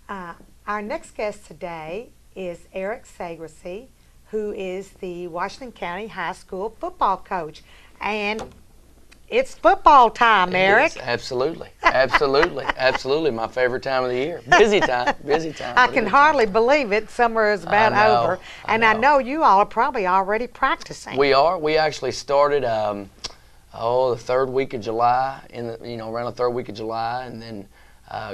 Uh, our next guest today is Eric Sagracy, who is the Washington County High School football coach. And it's football time, Eric. It is, absolutely, absolutely, absolutely. My favorite time of the year. Busy time, busy time. I can hardly believe it. Summer is about over. And I know you all are probably already practicing. We are. We actually started, the third week of July, around the third week of July, and then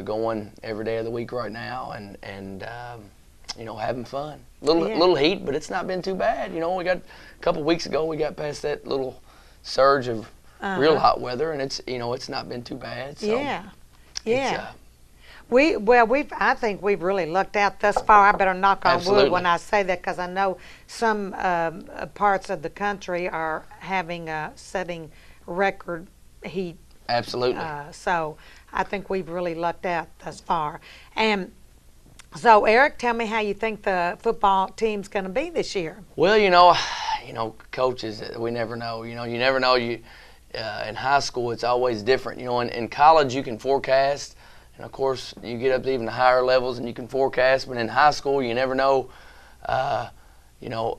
going every day of the week right now, and having fun. Little heat, but it's not been too bad. We got a couple weeks ago, we got past that little surge of real hot weather, and it's not been too bad. So yeah. I think we've really lucked out thus far. I better knock on wood when I say that, because I know some parts of the country are setting record heat. Absolutely. So I think we've really lucked out thus far. And so, Eric, tell me how you think the football team's going to be this year. Well, coaches, we never know. You never know. In high school, it's always different. In college, you can forecast, and of course, you get up to even the higher levels and you can forecast. But in high school, you never know.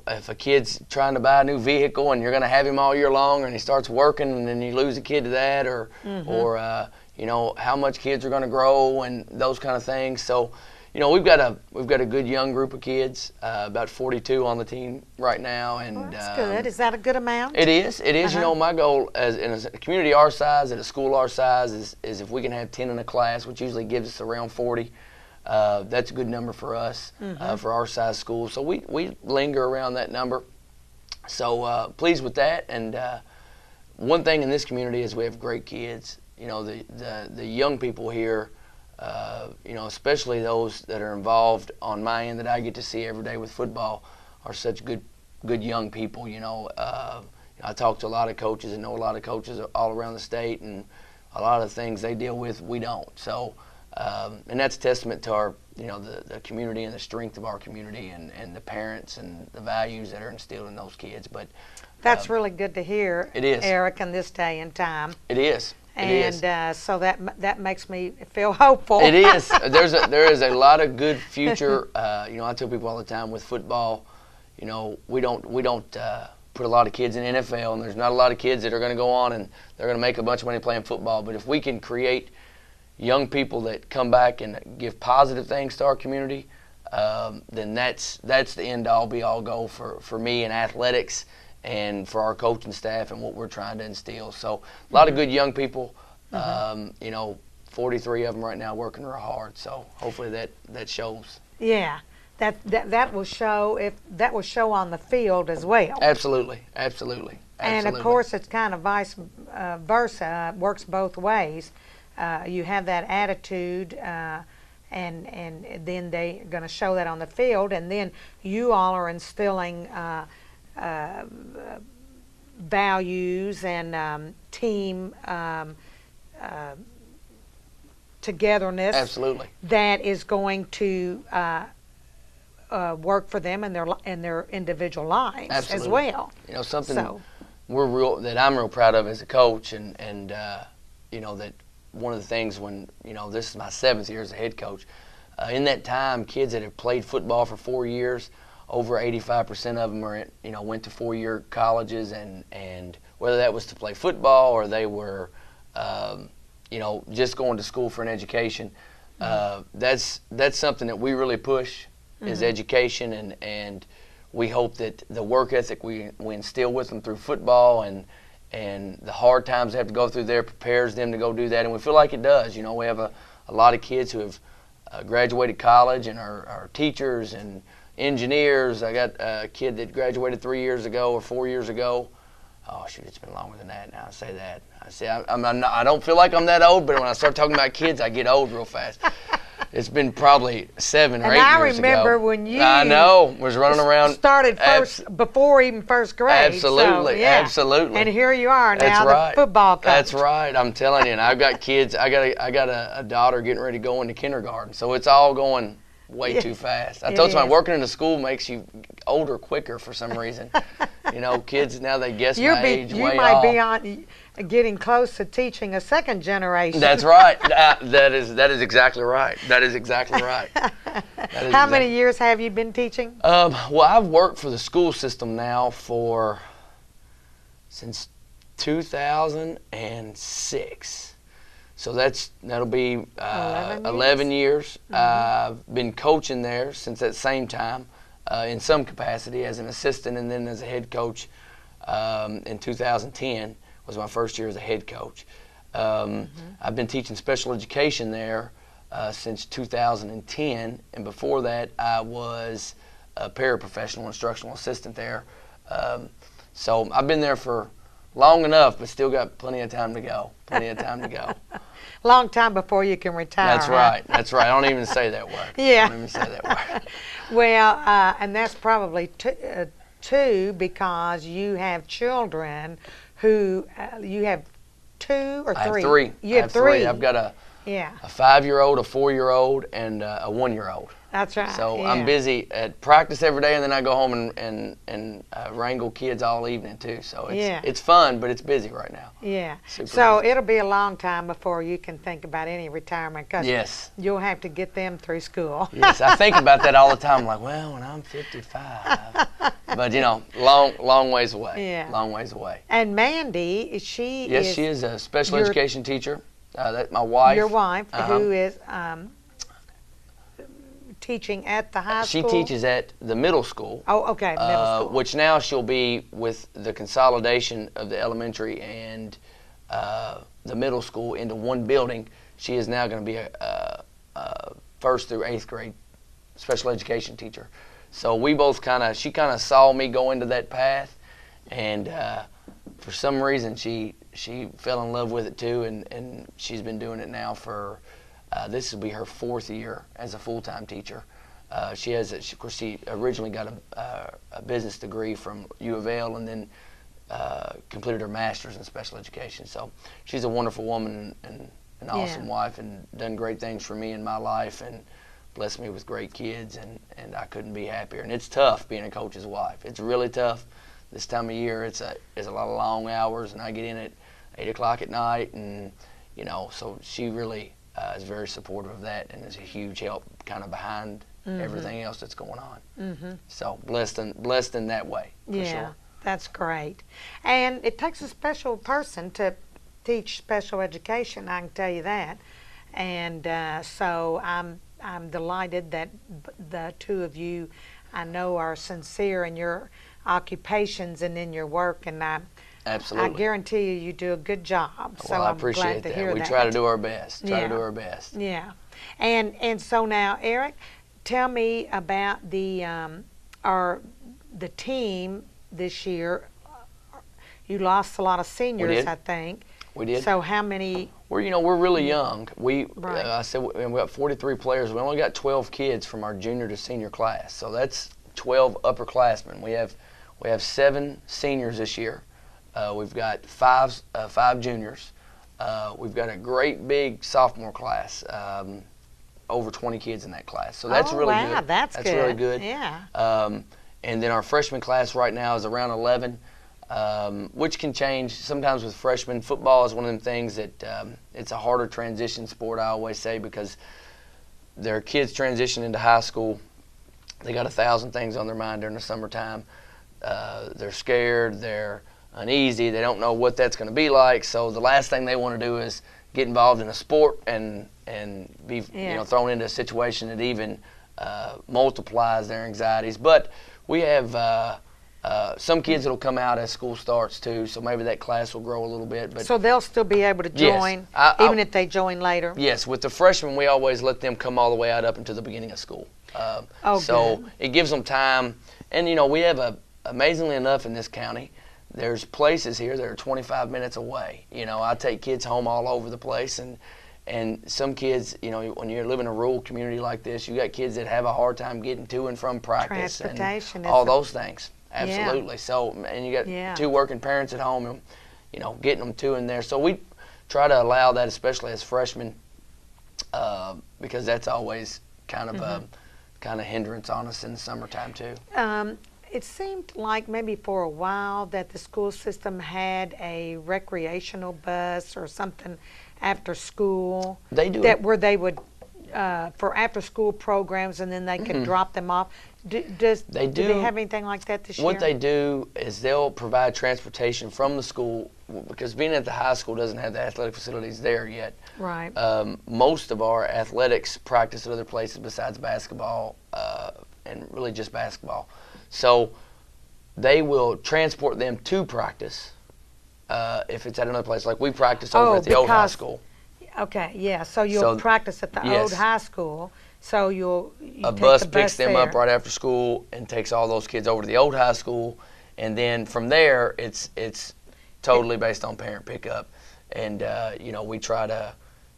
If a kid's trying to buy a new vehicle and you're going to have him all year long, and he starts working, and then you lose a kid to that, or how much kids are going to grow and those kind of things. So, we've got a good young group of kids, about 42 on the team right now, and well, that's good. Is that a good amount? It is. It is. My goal in a community our size, at a school our size, is if we can have 10 in a class, which usually gives us around 40. That's a good number for us, for our size school. So we linger around that number. So pleased with that. And one thing in this community is we have great kids. The young people here, especially those that are involved on my end that I get to see every day with football, are such good young people. I talk to a lot of coaches and know a lot of coaches all around the state, and a lot of the things they deal with, we don't. So. And that's a testament to our, the community and the strength of our community, and the parents and the values that are instilled in those kids. But that's really good to hear. It is, Eric, in this day and time. It is. So that makes me feel hopeful. It is. There is a lot of good future. I tell people all the time with football, we don't put a lot of kids in NFL, and there's not a lot of kids that are going to go on and they're going to make a bunch of money playing football. But if we can create young people that come back and give positive things to our community, then that's the end-all, be-all goal for me in athletics and for our coaching staff and what we're trying to instill. So a lot of good young people, 43 of them right now working real hard. So hopefully that shows. Yeah, that will show on the field as well. Absolutely. And of course, it's kind of vice versa. It works both ways. You have that attitude, and then they're going to show that on the field, and then you all are instilling values and team togetherness. Absolutely. That is going to work for them in their individual lives. Absolutely. As well. Something that I'm real proud of as a coach, and that. One of the things when, this is my 7th year as a head coach, in that time, kids that have played football for 4 years, over 85% of them are, went to 4-year colleges, and whether that was to play football or they were, just going to school for an education, that's something that we really push is education, and we hope that the work ethic we instill with them through football and the hard times they have to go through there prepares them to go do that, and we feel like it does. We have a lot of kids who have graduated college and are teachers and engineers. I got a kid that graduated 3 years ago or 4 years ago. Oh shoot, it's been longer than that now. I say that. I don't feel like I'm that old, but when I start talking about kids, I get old real fast. It's been probably 7 or 8 years ago. And I remember when you was running around. Started before even first grade. Absolutely, so, yeah. absolutely. And here you are now, the football coach. That's right. I'm telling you, and I've got kids. I got a daughter getting ready to go into kindergarten, so it's all going way too fast. I told somebody working in a school makes you older quicker for some reason. Kids now they guess my age way off. getting close to teaching a second generation. That's right. That is exactly right. That is exactly right. How many years have you been teaching? Well, I've worked for the school system now since 2006. So that'll be 11 years. I've been coaching there since that same time, in some capacity as an assistant, and then as a head coach. In 2010 was my first year as a head coach. I've been teaching special education there since 2010, and before that I was a paraprofessional instructional assistant there. So I've been there for long enough, but still got plenty of time to go. Long time before you can retire. That's right. That's right. I don't even say that word. Yeah. I don't even say that word. Well, and that's probably two because you have children who you have 2 or 3. I have 3. You have 3. I've got a 5-year-old, a 4-year-old, and a 1-year-old. That's right. So I'm busy at practice every day, and then I go home and wrangle kids all evening too. So it's fun, but it's busy right now. Yeah. Super so busy. It'll be a long time before you can think about any retirement because you'll have to get them through school. Yes, I think about that all the time. I'm like, well, when I'm 55, but long ways away. Yeah. Long ways away. And Mandy, she is a special education teacher. That's my wife. Your wife, who is teaching at the high school? She teaches at the middle school. Oh, okay, middle school. Which now she'll be with the consolidation of the elementary and the middle school into one building. She is now going to be a 1st through 8th grade special education teacher. So she kind of saw me go into that path, and for some reason she fell in love with it too, and she's been doing it now for this will be her 4th year as a full-time teacher. She originally got a business degree from U of L and then completed her master's in special education. So she's a wonderful woman and an awesome wife, and done great things for me in my life, and blessed me with great kids, and I couldn't be happier. And it's tough being a coach's wife. It's really tough. This time of year, it's a lot of long hours, and I get in at 8 o'clock at night, and so she really is very supportive of that, and is a huge help kind of behind everything else that's going on. So blessed in that way, for sure. That's great. And it takes a special person to teach special education, I can tell you that. And so I'm delighted that the two of you, I know, are sincere in your occupations and in your work, and Absolutely. I guarantee you do a good job. So well, I I'm appreciate glad to that. hear We that. try to do our best. Yeah. And so now, Eric, tell me about the team this year. You lost a lot of seniors, I think. We did. So how many? We're really young. Right. I said we got 43 players. We only got 12 kids from our junior to senior class. So that's 12 upperclassmen. We have 7 seniors this year. We've got 5 juniors. We've got a great big sophomore class. Over 20 kids in that class. So that's really good. Wow, that's good. Really good. Yeah. And then our freshman class right now is around 11. Which can change sometimes with freshmen. Football is one of them things that it's a harder transition sport, I always say, because their kids transition into high school. They got 1,000 things on their mind during the summertime. They're scared, they're uneasy, they don't know what that's going to be like. So the last thing they want to do is get involved in a sport and be thrown into a situation that even multiplies their anxieties. But we have some kids that'll come out as school starts too, so maybe that class will grow a little bit. But so they'll still be able to join, even if they join later? Yes, with the freshmen, we always let them come all the way out up until the beginning of school. So good. It gives them time. And, we have, amazingly enough in this county, there's places here that are 25 minutes away. I take kids home all over the place, and some kids, when you live in a rural community like this, you got kids that have a hard time getting to and from practice. Transportation. And all those things. Absolutely. Yeah. So, and you got 2 working parents at home, and getting them to and there. So we try to allow that, especially as freshmen, because that's always kind of a hindrance on us in the summertime too. It seemed like maybe for a while that the school system had a recreational bus or something after school. They do where they would for after school programs, and then they could drop them off. Do they have anything like that this year? What they do is they'll provide transportation from the school, because being at the high school doesn't have the athletic facilities there yet. Right. Most of our athletics practice at other places besides basketball, and really just basketball. So they will transport them to practice if it's at another place. Like we practice over at the old high school. Okay, yeah. So you'll practice at the old high school. So a bus picks them up right after school and takes all those kids over to the old high school, and then from there it's totally based on parent pickup, and we try to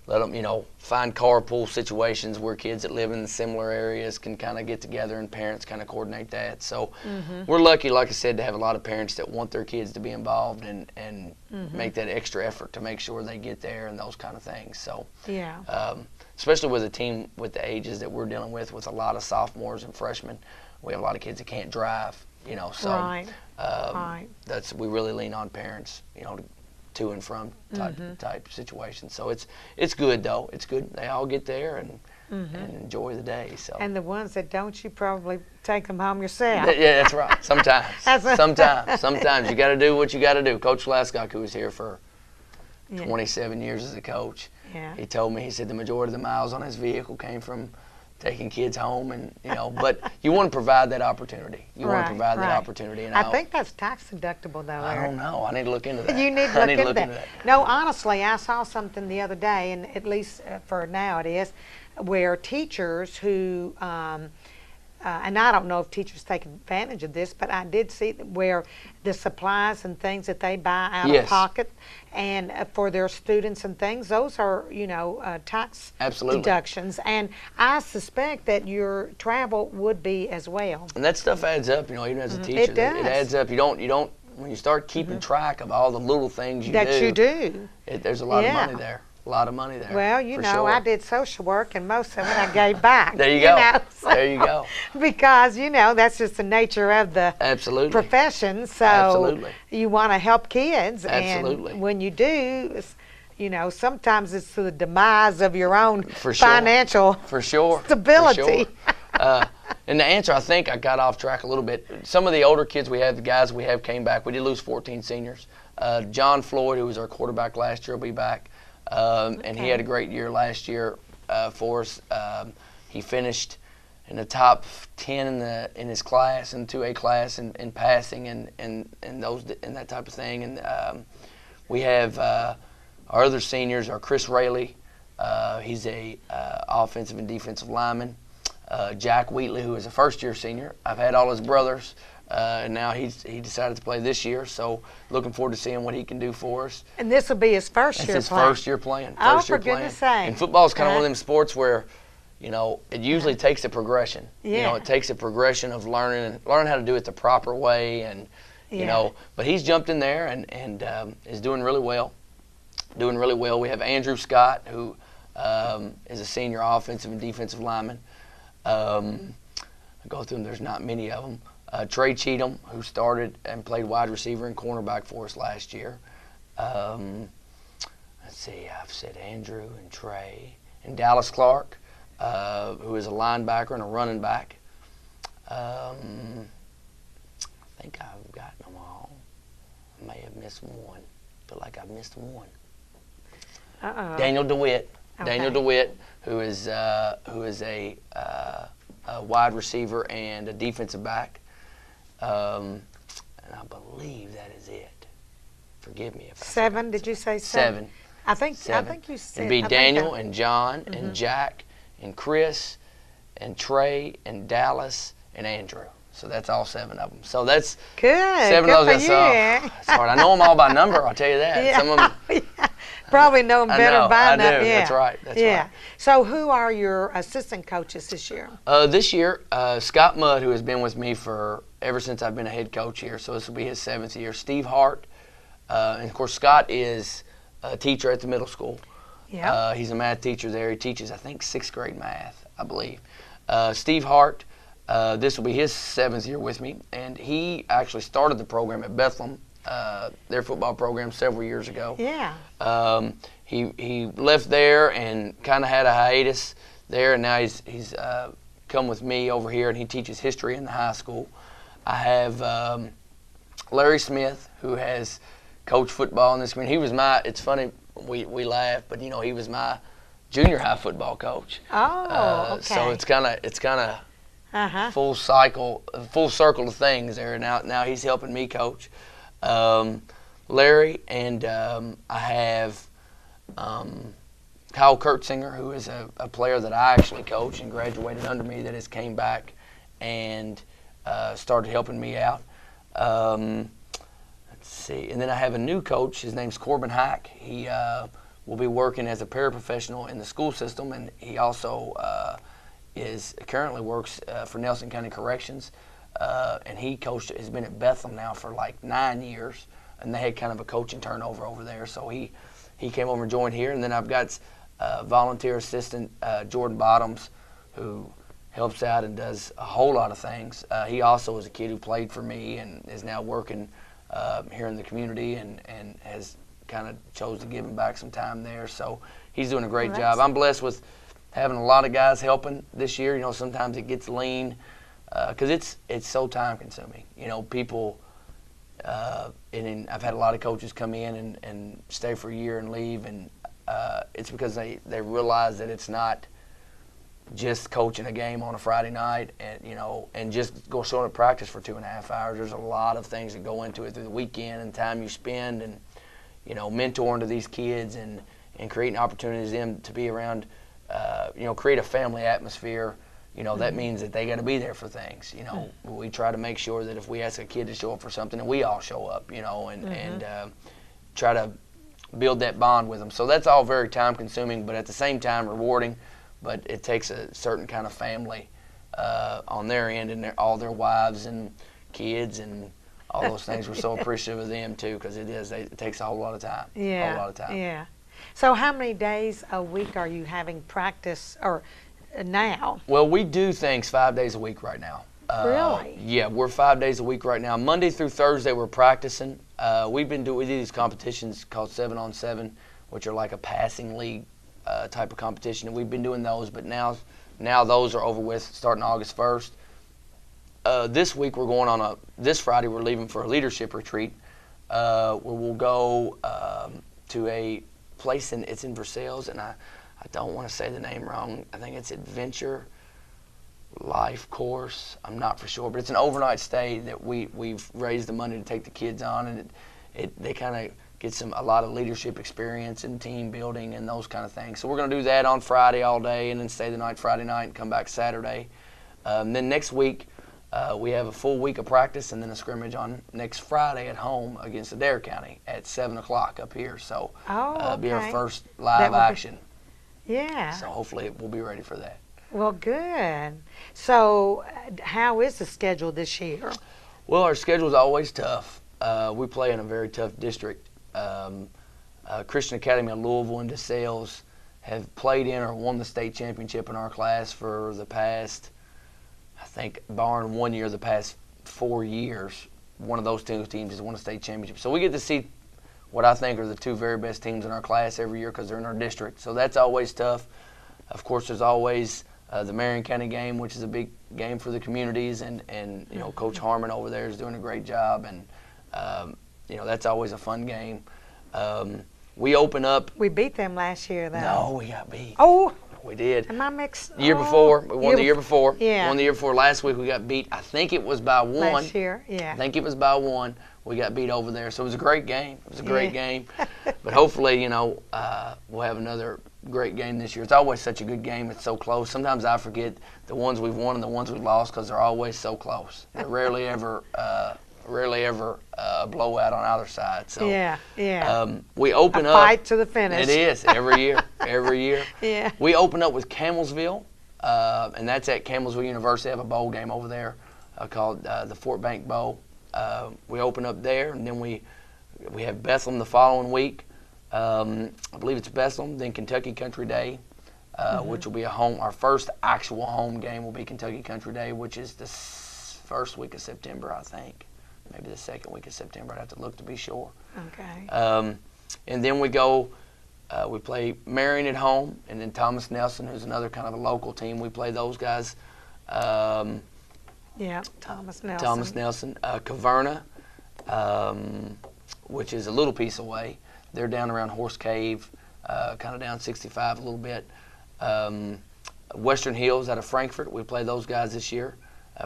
let them find carpool situations where kids that live in similar areas can kind of get together and parents kind of coordinate that. So we're lucky, like I said, to have a lot of parents that want their kids to be involved and make that extra effort to make sure they get there and those kind of things. So yeah. Especially with a team with the ages that we're dealing with a lot of sophomores and freshmen, we have a lot of kids that can't drive, so right. we really lean on parents, to and from type situation. So it's good though. It's good. They all get there and enjoy the day. So. And the ones that don't, you probably take them home yourself. Yeah, that's right. Sometimes. Sometimes you got to do what you got to do. Coach Laskok, who was here for 27 years as a coach, he told me, he said the majority of the miles on his vehicle came from taking kids home, and but you want to provide that opportunity. You want to provide that opportunity. And I think that's tax deductible, though. I don't know. I need to look into that. You need to look into that. No, honestly, I saw something the other day, and at least for now it is, where teachers who and I don't know if teachers take advantage of this, but I did see where the supplies and things that they buy out of pocket and for their students and things, those are, tax deductions. And I suspect that your travel would be as well. And that stuff adds up, even as a teacher. It does. It adds up. You don't, when you start keeping track of all the little things you do. There's a lot of money there. A lot of money there. Well, sure. I did social work, and most of it I gave back. There you go. There you go. Because that's just the nature of the profession. So you want to help kids, and when you do, sometimes it's to the demise of your own financial stability. And the answer, I think I got off track a little bit. Some of the older kids we have, the guys we have came back. We did lose 14 seniors. John Floyd, who was our quarterback last year, will be back. And he had a great year last year for us. He finished in the top 10 in his class, in the 2A class, in passing and that type of thing. And we have our other seniors are Chris Rayleigh. He's a offensive and defensive lineman. Jack Wheatley, who is a first-year senior. I've had all his brothers. And now he decided to play this year, so looking forward to seeing what he can do for us. And this will be his first year playing. It's his first year playing. For goodness sake. And football is kind of one of them sports where, it usually takes a progression. Yeah. It takes a progression of learning how to do it the proper way, and But he's jumped in there and is doing really well. We have Andrew Scott, who is a senior offensive and defensive lineman. I go through them. There's not many of them. Trey Cheatham, who started and played wide receiver and cornerback for us last year. Let's see, I've said Andrew and Trey. And Dallas Clark, who is a linebacker and a running back. I think I've gotten them all. I may have missed one. I feel like I've missed one. Daniel DeWitt. Okay. Daniel DeWitt, who is a wide receiver and a defensive back. And I believe that is it. Forgive me if I 7. Did you say 7? I think you said. It'd be Daniel and John and Jack and Chris and Trey and Dallas and Andrew. So that's all 7 of them. So that's good. 7 of those. It's hard. I know them all by number. I'll tell you that. Yeah. Some of them. Probably know them better by now. I do. Yeah. That's right. That's right. So who are your assistant coaches this year? This year, Scott Mudd, who has been with me ever since I've been a head coach here, so this will be his 7th year. Steve Hart, and of course Scott is a teacher at the middle school. Yeah. He's a math teacher there. He teaches, I think, 6th grade math, I believe. Steve Hart This will be his 7th year with me, and he actually started the program at Bethlehem, their football program, several years ago. Yeah. He left there and kind of had a hiatus there, and now he's come with me over here, and he teaches history in the high school. I have Larry Smith, who has coached football in this community. He was it's funny, we laugh, but he was my junior high football coach. Oh, okay. So it's kind of full circle of things there. Now he's helping me coach. Larry, and I have Kyle Kurtzinger, who is a player that I actually coach and graduated under me, that has came back and started helping me out. Let's see. And then I have a new coach. His name's Corbin Hack. He will be working as a paraprofessional in the school system, and he also currently works for Nelson County Corrections. And he has been at Bethlehem now for like 9 years, and they had kind of a coaching turnover over there. So he came over and joined here. And then I've got volunteer assistant Jordan Bottoms, who helps out and does a whole lot of things. He also is a kid who played for me and is now working here in the community, and has kind of chose to give him back some time there. So he's doing a great job. I'm blessed with having a lot of guys helping this year. Sometimes it gets lean because it's so time consuming. People, and I've had a lot of coaches come in and stay for a year and leave, and it's because they realize that it's not just coaching a game on a Friday night and just go showing up practice for 2.5 hours. There's a lot of things that go into it through the weekend and time you spend, and mentoring to these kids and creating opportunities for them to be around, create a family atmosphere. That means that they got to be there for things. We try to make sure that if we ask a kid to show up for something, and we all show up, and try to build that bond with them. So that's all very time consuming, but at the same time rewarding. But it takes a certain kind of family on their end, and all their wives and kids and all those things. We're so appreciative of them too, because it takes a whole lot of time. Yeah. A whole lot of time. Yeah. So how many days a week are you having practice or now? Well, we do things 5 days a week right now. Really? Yeah, we're 5 days a week right now. Monday through Thursday we're practicing. We do these competitions called 7-on-7, which are like a passing league type of competition, and we've been doing those, but now those are over with starting August 1st. This week we're going this Friday we're leaving for a leadership retreat where we'll go to a place it's in Versailles, and I don't want to say the name wrong. I think it's Adventure Life Course. I'm not for sure, but it's an overnight stay that we've raised the money to take the kids on, and they kind of get a lot of leadership experience and team building and those kind of things. So we're going to do that on Friday all day, and then stay the night Friday night and come back Saturday. Then next week we have a full week of practice, and then a scrimmage on next Friday at home against Adair County at 7 o'clock up here. So be our first live action. Yeah. So hopefully we'll be ready for that. Well, good. So how is the schedule this year? Well, our schedule is always tough. We play in a very tough district. Christian Academy of Louisville and DeSales have played in or won the state championship in our class for the past, I think, barring 1 year, the past 4 years. One of those two teams has won a state championship. So we get to see what I think are the two very best teams in our class every year because they're in our district. So that's always tough. Of course, there's always the Marion County game, which is a big game for the communities, and Coach Harmon over there is doing a great job, and that's always a fun game. We open up. We beat them last year, though. No, we got beat. Oh. We did. Am I mixed? Year before. We won the year before. Yeah. Won the year before. Last week we got beat. I think it was by 1. Last year, yeah. I think it was by 1. We got beat over there. So it was a great game. It was a great game. But hopefully, we'll have another great game this year. It's always such a good game. It's so close. Sometimes I forget the ones we've won and the ones we've lost because they're always so close. They're rarely ever a blowout on either side. So we open up. Fight to the finish. It is every year. Every year. Yeah. We open up with Camelsville, and that's at Camelsville University. They have a bowl game over there called the Fort Bank Bowl. We open up there, and then we have Bethlehem the following week. I believe it's Bethlehem, then Kentucky Country Day, which will be our first actual home game will be Kentucky Country Day, which is the first week of September, I think. Maybe the second week of September. I'd have to look to be sure. Okay. And then we go, we play Marion at home, and then Thomas Nelson, who's another kind of a local team. We play those guys. Yeah, Thomas Nelson. Thomas Nelson. Caverna, which is a little piece away. They're down around Horse Cave, kind of down 65 a little bit. Western Hills out of Frankfort. We play those guys this year.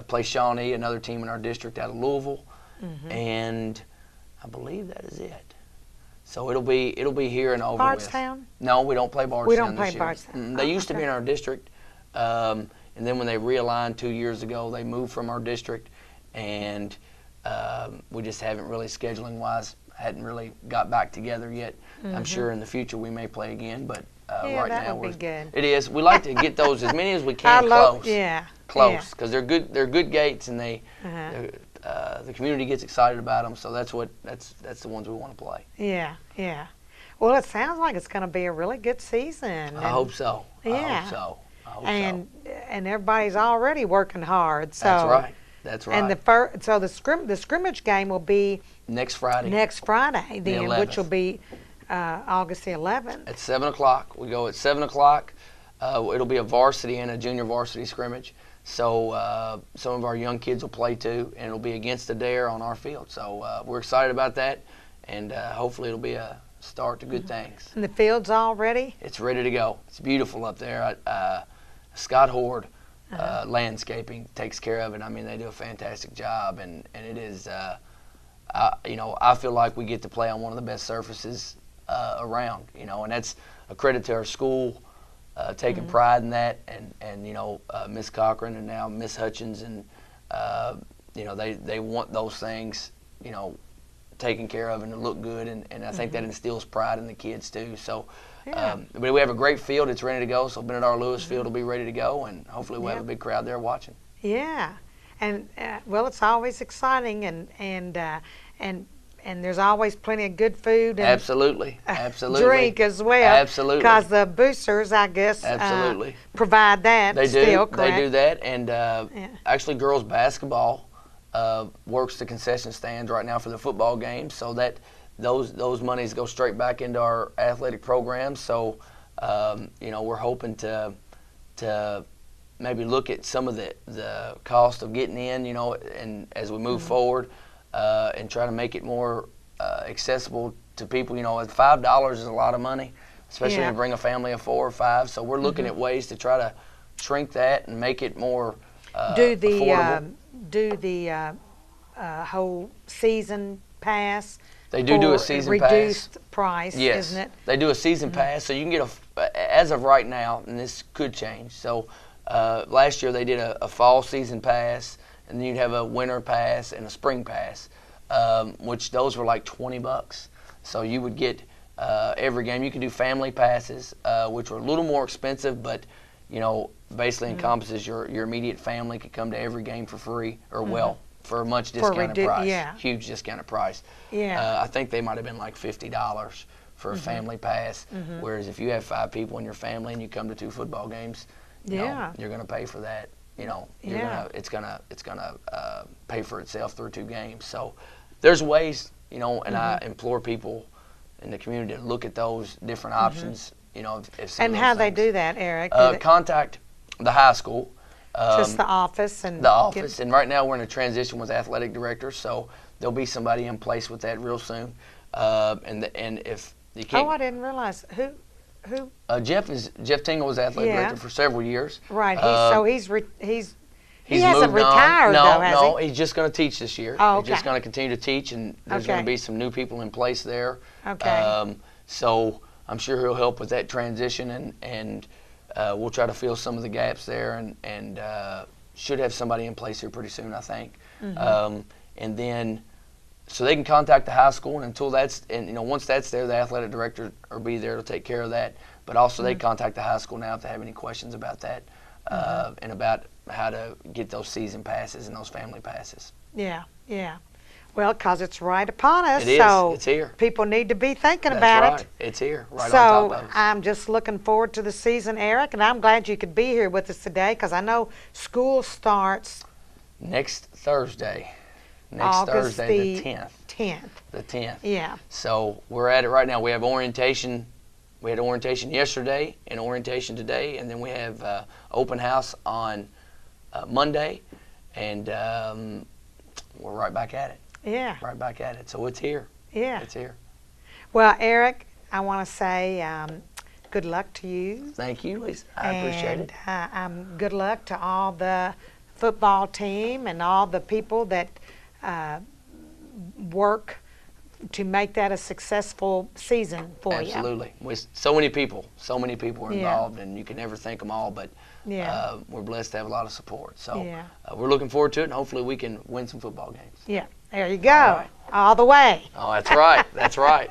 Play Shawnee, another team in our district out of Louisville. And I believe that is it. So it'll be here and over Bardstown? with. No, we don't play Bardstown We don't play this year. Bardstown. They used to be in our district, and then when they realigned 2 years ago, they moved from our district, and we just haven't really, scheduling wise, hadn't really got back together yet. I'm sure in the future we may play again, but right now would be good. it is. We like to get those as many as we can close. Yeah. Close, because they're good. They're good gates, and the community gets excited about them. So that's the ones we want to play. Yeah, yeah. Well, it sounds like it's going to be a really good season. I hope so. Yeah. I hope so. And everybody's already working hard. So that's right. That's right. And the scrimmage game will be next Friday. Next Friday, then, the which will be August the 11th. At 7 o'clock. We go at 7 o'clock. It'll be a varsity and a junior varsity scrimmage. So some of our young kids will play too, and it'll be against Adair on our field. So we're excited about that, and hopefully it'll be a start to good things. And the field's all ready? It's ready to go. It's beautiful up there. Scott Horde Landscaping takes care of it. I mean, they do a fantastic job, and it is, I feel like we get to play on one of the best surfaces around, and that's a credit to our school. Taking pride in that, and Miss Cochran and now Miss Hutchins, and they want those things taken care of and to look good, and I think that instills pride in the kids too. So, but we have a great field; it's ready to go. So Bennett R. Lewis Field will be ready to go, and hopefully we'll have a big crowd there watching. Yeah, and well, it's always exciting, and there's always plenty of good food and absolutely drink as well. Absolutely, because the boosters, I guess, provide that. They still, do. They do that, and actually, girls basketball works the concession stands right now for the football games, so that those monies go straight back into our athletic programs. So, we're hoping to maybe look at some of the cost of getting in, and as we move forward. And try to make it more accessible to people. $5 is a lot of money, especially when you bring a family of 4 or 5. So we're looking at ways to try to shrink that and make it more affordable. Do the whole season pass? They do a season pass. Reduced price, yes, isn't it? They do a season pass, so you can get as of right now, and this could change. So last year they did a fall season pass. And then you'd have a winter pass and a spring pass, which those were like $20. So you would get every game. You can do family passes, which were a little more expensive, but basically encompasses your immediate family could come to every game for free, or for a much discounted price. Yeah. Huge discounted price. Yeah. I think they might have been like $50 for a family pass. Whereas if you have 5 people in your family and you come to 2 football games, you're going to pay for that. It's gonna pay for itself through 2 games. So there's ways, and I implore people in the community to look at those different options. If some and of those how things. they do that, Eric? Contact the high school. Just the office and and right now we're in a transition with athletic directors, so there'll be somebody in place with that real soon. And if you can't. Oh, I didn't realize who. Jeff Tingle was athletic director for several years. Right. He He's hasn't moved retired on. though, has he? No, he's just going to teach this year. Oh, okay. He's just going to continue to teach, and there's going to be some new people in place there. Okay. So I'm sure he'll help with that transition, and we'll try to fill some of the gaps there, and should have somebody in place here pretty soon, I think. And then, so they can contact the high school, and until that's, once that's there, the athletic director will be there to take care of that. But also they contact the high school now if they have any questions about that, and about how to get those season passes and those family passes. Yeah, yeah. Well, because it's right upon us. It is. So it's here. People need to be thinking That's about right. it. It's here, right So on top of us. I'm just looking forward to the season, Eric, and I'm glad you could be here with us today because I know school starts Next Thursday. August Thursday, the 10th. 10th. The 10th. Yeah. So we're at it right now. We have orientation. We had orientation yesterday and orientation today, and then we have open house on Monday, and we're right back at it. Yeah. Right back at it. So it's here. Yeah. It's here. Well, Eric, I want to say good luck to you. Thank you, Lisa. I appreciate it. And good luck to all the football team and all the people that work to make that a successful season for you. Absolutely. With so many people are Yeah. involved, and you can never thank them all, but Yeah. we're blessed to have a lot of support. So Yeah. we're looking forward to it, and hopefully we can win some football games. Yeah. There you go. All right. All the way. Oh, that's right. That's right.